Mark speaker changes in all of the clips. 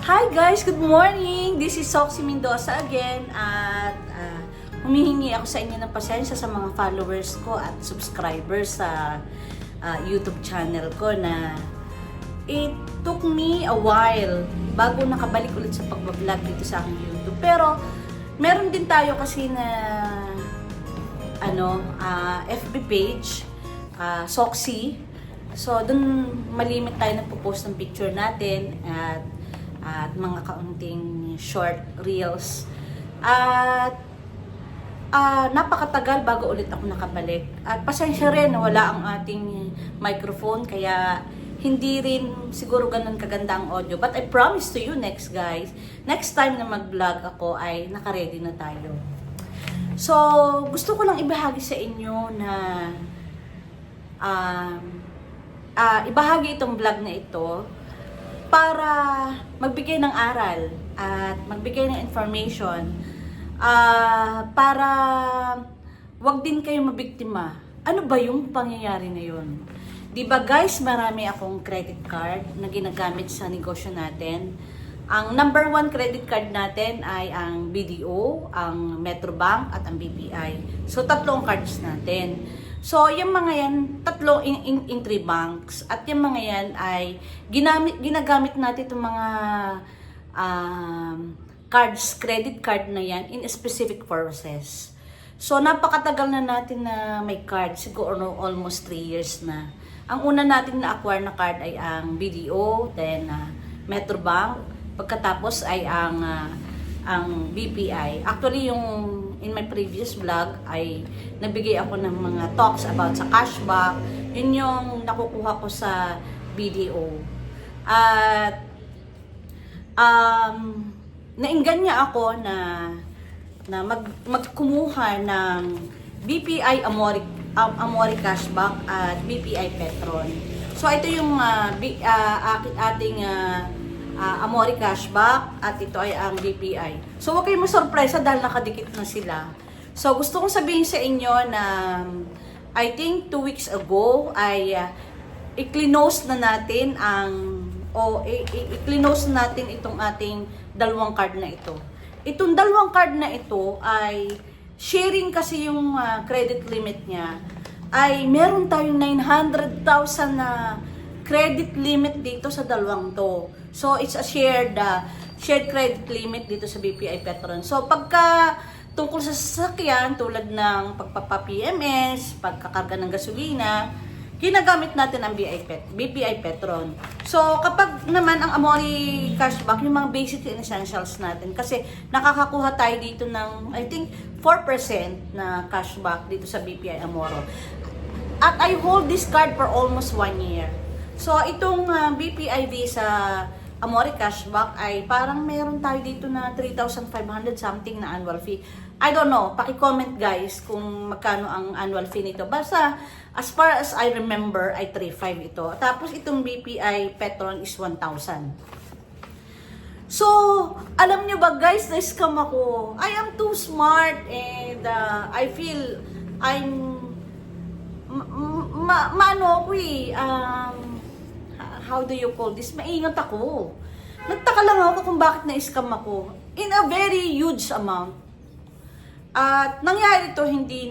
Speaker 1: Hi guys! Good morning! This is Soxy Mendoza again at humihingi ako sa inyo ng pasensya sa mga followers ko at subscribers sa YouTube channel ko na it took me a while bago nakabalik ulit sa pagbablog dito sa aking YouTube. Pero meron din tayo kasi na FB page, Soxy. So doon malimit tayo nagpo-post ng picture natin at mga kaunting short reels. At napakatagal bago ulit ako nakabalik. At pasensya rin, wala ang ating microphone, kaya hindi rin siguro ganun kaganda ang audio. But I promise to you next time na mag-vlog ako ay naka-ready na tayo. So, gusto ko lang ibahagi sa inyo na ibahagi itong vlog na ito para magbigay ng aral at magbigay ng information para wag din kayo mabiktima. Ano ba yung pangyayari na yun? Diba guys, marami akong credit card na ginagamit sa negosyo natin. Ang number 1 credit card natin ay ang BDO, ang Metrobank at ang BPI. So tatlong cards natin. So, yung mga yan, tatlo in 3 banks. At yung mga yan ay ginagamit natin itong mga cards, credit card na yan in specific purposes. So, napakatagal na natin na may card. Siguro almost 3 years na. Ang una natin na-acquire na card ay ang BDO, then Metrobank. Pagkatapos ay ang BPI. Actually, yung in my previous vlog ay nagbigay ako ng mga talks about sa cashback. Yun yung nakukuha ko sa BDO. At naingganya ako na magkumuha ng BPI Amore Cashback at BPI Petron. So ito yung ating Amore Cashback at ito ay ang BPI. So huwag kayong masurpresa dahil nakadikit na sila. So gusto kong sabihin sa inyo na I think 2 weeks ago ay i-close na natin i-close natin itong ating dalawang card na ito. Itong dalawang card na ito ay sharing kasi yung credit limit niya ay meron tayong 900,000 na credit limit dito sa dalawang to. So, it's a shared credit limit dito sa BPI Petron. So, pagka tungkol sa sasakyan, tulad ng pagpapa-PMS, pagkakarga ng gasolina, ginagamit natin ang BPI Petron. So, kapag naman ang Amore Cashback, yung mga basic and essentials natin, kasi nakakakuha tayo dito ng, I think, 4% na cashback dito sa BPI Amore. At I hold this card for almost 1 year. So, itong BPI Visa Amore Cashback ay parang meron tayo dito na 3,500 something na annual fee. I don't know, paki-comment guys kung magkano ang annual fee nito. Basta, as far as I remember, ay 3,500 ito. Tapos itong BPI Petron is 1,000. So, alam nyo ba guys, na-scam ako. I am too smart and I feel I'm how do you call this? Maingat ako. Nagtaka lang ako kung bakit na-scam ako. In a very huge amount. At nangyari ito hindi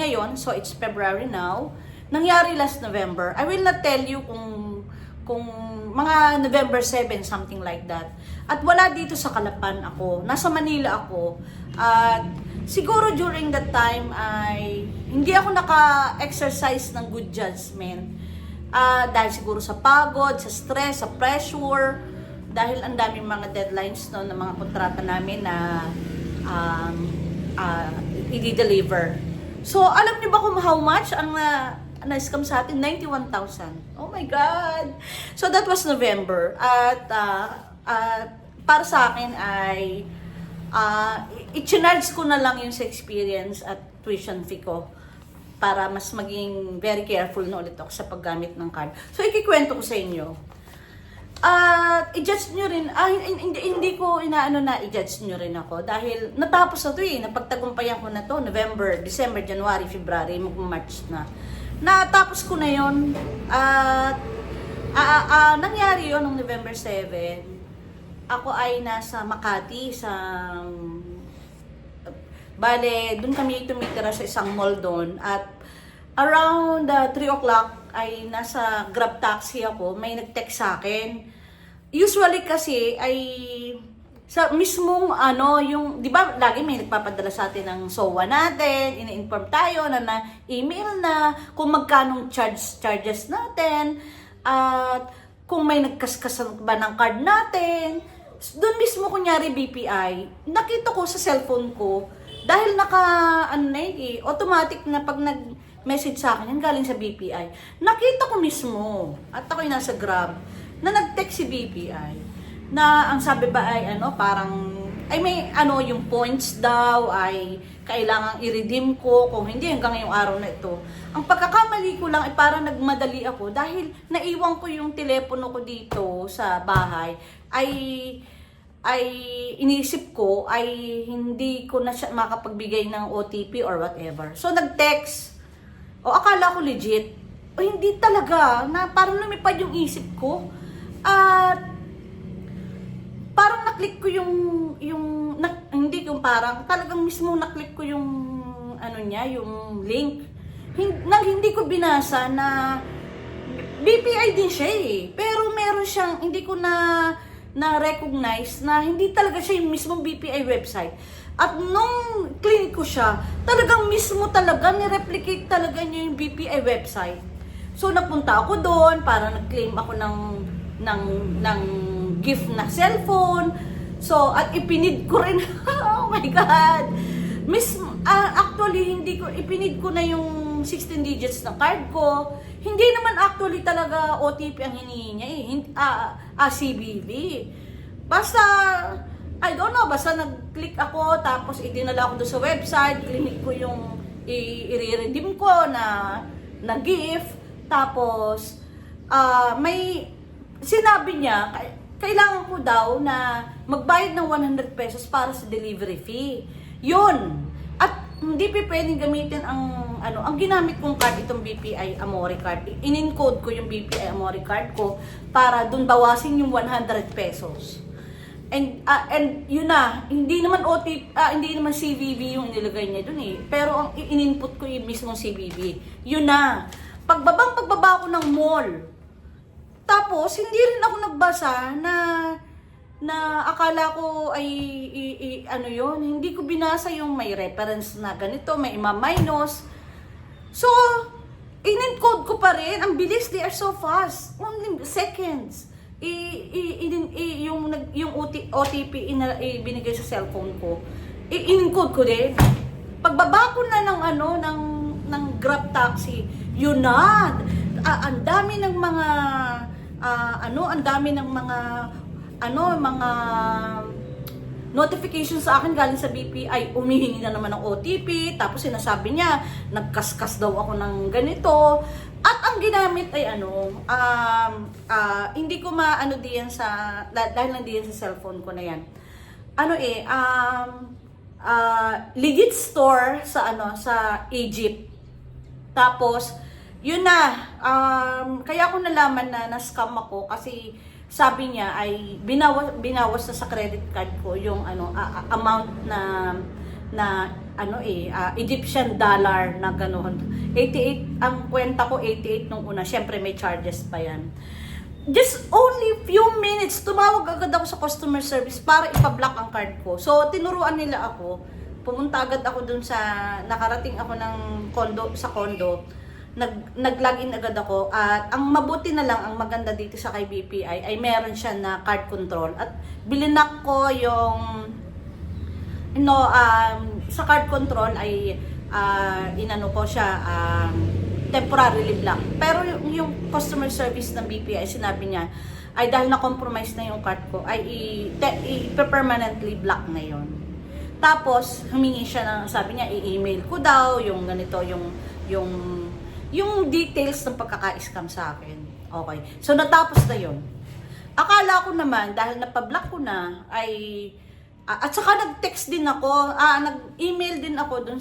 Speaker 1: ngayon, so it's February now. Nangyari last November. I will not tell you kung mga November 7, something like that. At wala dito sa Calapan ako. Nasa Manila ako. At siguro during that time ay hindi ako naka-exercise ng good judgment. Dahil siguro sa pagod, sa stress, sa pressure, dahil ang daming mga deadlines no, ng mga kontrata namin na i-deliver. So, alam niyo ba kung how much ang na-scam sa atin? 91,000. Oh my God! So, that was November. At para sa akin ay i-charge ko na lang yung sa experience at tuition fee ko para mas maging very careful na ulit ako sa paggamit ng card. So, ikikwento ko sa inyo. I-judge nyo rin, hindi ko inaano na i-judge nyo rin ako dahil natapos na ito napagtagumpayan ko na to November, December, January, February, mag-March na. Natapos ko na yun at nangyari yun noong November 7. ako ay nasa Makati sa bale, doon kami tumitira sa isang mall doon at around 3 o'clock ay nasa Grab taxi ako, may nag-text sa akin. Usually kasi ay sa mismong yung 'di ba lagi may nagpapadala sa atin ng SOA natin, ini-inform tayo na email na kung magkanong charges natin at kung may nagkaskasan ba ng card natin. Doon mismo kunyari BPI, nakita ko sa cellphone ko dahil automatic na pag nag-message sa akin yan galing sa BPI. Nakita ko mismo at ako'y nasa Grab na nag-text si BPI na ang sabi ba ay parang may yung points daw ay kailangang i-redeem ko kung hindi hanggang ngayong araw na ito. Ang pagkakamali ko lang ay parang nagmadali ako dahil naiwan ko yung telepono ko dito sa bahay ay iniisip ko ay hindi ko na siya makapagbigay ng OTP or whatever. So nag-text. Akala ko legit. Hindi talaga na parang lumipad yung isip ko. At parang naklik ko hindi yung parang talagang mismo naklik ko yung yung link. Hindi ko binasa na BPI din siya pero meron siyang hindi ko na-recognize na hindi talaga siya yung mismong BPI website. At nung click ko siya, talagang mismo talaga ni-replicate talaga niya yung BPI website. So napunta ako doon para nag-claim ako ng gift na cellphone. So, at ipinid ko rin. Oh my God! Actually, ipinid ko na yung 16 digits ng card ko. Hindi naman actually talaga OTP ang hinihingi niya CVV. Basta, I don't know, basta nag-click ako, tapos idinala ako doon sa website, clinic ko yung i-redeem ko na gift. Tapos, may sinabi niya, kailangan ko daw na magbayad ng 100 pesos para sa delivery fee. Yun. At hindi pwedeng gamitin ang ginamit kong card, itong BPI Amore card. In-encode ko yung BPI Amore card ko para dun bawasin yung 100 pesos. And yun na, hindi naman hindi naman CVV yung inilagay niya dun Pero ang in-input ko yung mismong CVV. Yun na. Pagbaba ko ng mall. Tapos, hindi rin ako nagbasa na akala ko ay hindi ko binasa yung may reference na ganito, may ima-minus. So, in-encode ko pa rin. Ang bilis, they are so fast. Only seconds. Yung OTP binigay sa cellphone ko, in-encode ko din. Pagbaba ko na ng Grab taxi, yun na. Ang dami ng mga mga notifications sa akin galing sa BPI, umihingi na naman ng OTP, tapos sinasabi niya, nagkaskas daw ako ng ganito. At ang ginamit ay hindi ko diyan dahil nandiyan sa cellphone ko na yan. Legit store sa Egypt. Tapos, yun na, kaya ko nalaman na scam ako kasi sabi niya ay binawas na sa credit card ko yung amount na Egyptian dollar na gano'n. 88 ang kwenta ko, 88 nung una. Syempre may charges pa yan. Just only few minutes, tumawag agad ako sa customer service para ipablock ang card ko. So tinuruan nila ako. Pumunta agad ako dun nakarating ako ng condo. Nag-login agad ako at ang mabuti na lang, ang maganda dito sa kay BPI ay meron siya na card control at bilinak ko yung sa card control ay ko siya temporarily block. Pero yung customer service ng BPI, sinabi niya ay dahil na-compromise na yung card ko ay i-permanently block na yon. Tapos humingi siya sabi niya i-email ko daw yung ganito yung details ng pagkaka-scam sa akin. Okay. So, natapos na yon. Akala ko naman, dahil napablock ko na, at saka nag-text din ako, nag-email din ako dun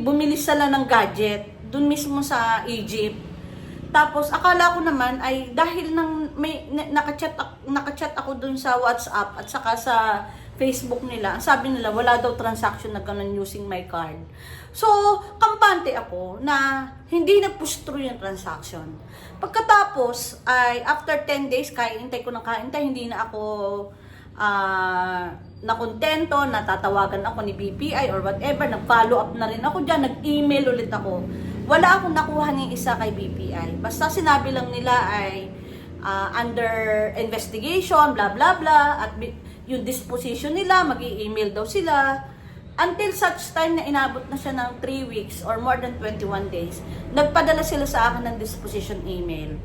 Speaker 1: bumili sila ng gadget, dun mismo sa Egypt. Tapos akala ko naman ay dahil nang may nakachat ako dun sa WhatsApp at saka sa Facebook nila, ang sabi nila wala daw transaction na ganun using my card. So, kampante ako na hindi na-push through yung transaction. Pagkatapos ay after 10 days, kaintay ko ng kaintay, hindi na ako nakontento, natatawagan ako ni BPI or whatever, nag-follow up na rin ako dyan, nag-email ulit ako. Wala akong nakuha ng isa kay BPI. Basta sinabi lang nila ay under investigation, blah blah blah, at yung disposition nila, mag-i-email daw sila. Until such time na inabot na siya ng 3 weeks or more than 21 days, nagpadala sila sa akin ng disposition email.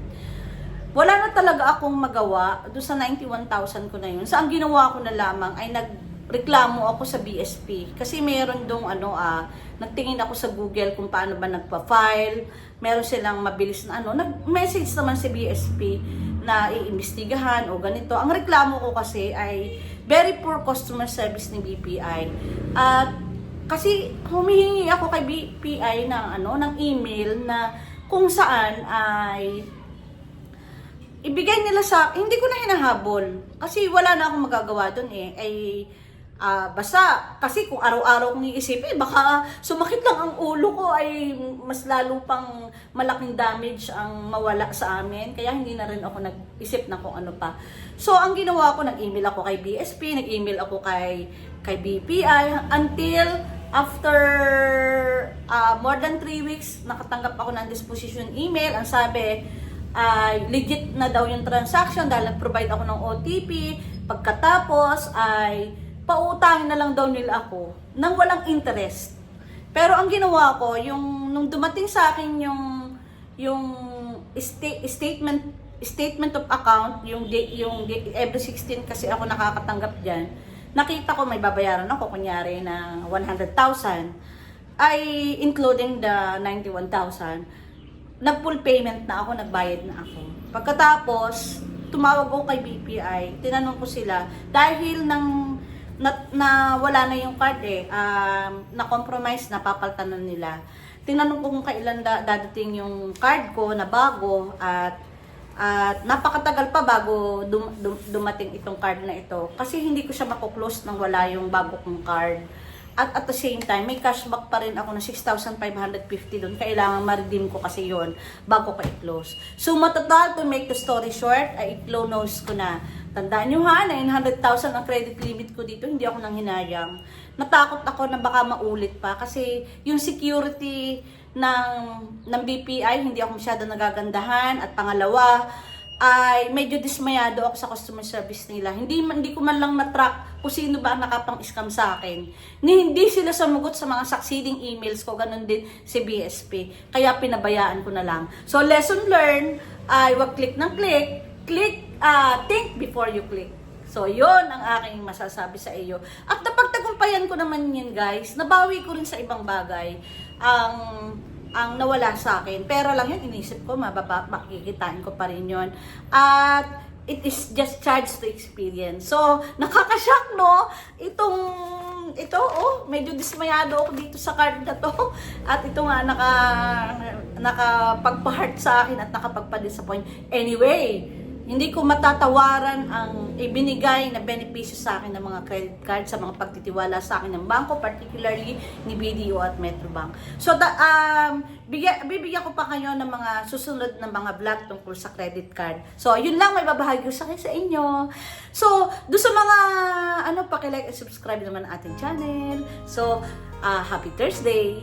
Speaker 1: Wala na talaga akong magawa doon sa 91,000 ko na yun. So, ang ginawa ko na lamang ay nagreklamo ako sa BSP. Kasi meron dong nagtingin ako sa Google kung paano ba nagpa-file. Meron silang mabilis na nag-message naman si BSP na iimbestigahan o ganito. Ang reklamo ko kasi ay very poor customer service ni BPI. At kasi humihingi ako kay BPI ng email na kung saan ay ibigay nila sa hindi ko na hinahabol kasi wala na akong magagawa doon basta kasi kung araw-araw kong iisipin baka sumakit lang ang ulo ko ay mas lalo pang malaking damage ang mawala sa amin, kaya hindi na rin ako nag-isip na kung ano pa. So ang ginawa ko, nag-email ako kay BSP, nag-email ako kay BPI until after more than 3 weeks nakatanggap ako ng disposition email. Ang sabi legit na daw yung transaction dahil nag-provide ako ng OTP. Pagkatapos ay pautangin na lang daw nila ako nang walang interest. Pero ang ginawa ko, nung dumating sa akin yung statement of account, yung every 16 kasi ako nakakatanggap diyan. Nakita ko may babayaran ako kunyari na 100,000 ay including the 91,000. Nag-full payment na ako, nagbayad na ako. Pagkatapos, tumawag ako kay BPI, tinanong ko sila, dahil na wala na yung card na-compromise, napapaltan na nila. Tinanong ko kung kailan dadating yung card ko na bago at napakatagal pa bago dumating itong card na ito. Kasi hindi ko siya mako-close nang wala yung bago kong card. At the same time, may cashback pa rin ako ng 6,550 doon. Kailangan ma-redeem ko kasi yon bago ko i-close. So, matotal, to make the story short, ay i-close ko na. Tandaan nyo ha, 900,000 ang credit limit ko dito. Hindi ako nang hinayang. Natakot ako na baka maulit pa. Kasi yung security ng BPI, hindi ako masyado nagagandahan. At pangalawa, ay medyo dismayado ako sa customer service nila. Hindi ko man lang na-track kung sino ba ang nakapang-scam sa akin. Hindi sila samugot sa mga succeeding emails ko, ganun din si BSP. Kaya pinabayaan ko na lang. So, lesson learned, ay wag click ng click, think before you click. So, yon ang aking masasabi sa iyo. At napagtagumpayan ko naman yun, guys. Nabawi ko rin sa ibang bagay ang nawala sa akin. Pero lang yun, inisip ko, makikitain ko pa rin yun. At it is just charge to experience. So, nakakashock, no? Medyo dismayado ako dito sa card na to. At ito nga, nakapagpa-heart sa akin at nakapagpa-disappoint. Anyway, hindi ko matatawaran ang ibinigay na benepisyo sa akin ng mga credit card sa mga pagtitiwala sa akin ng bangko, particularly ni BDO at Metrobank. So, bibigyan ko pa kayo ng mga susunod na mga vlog tungkol sa credit card. So, yun lang may babahagi ko sa inyo. So, doon sa mga, paki-like and subscribe naman ang ating channel. So, happy Thursday!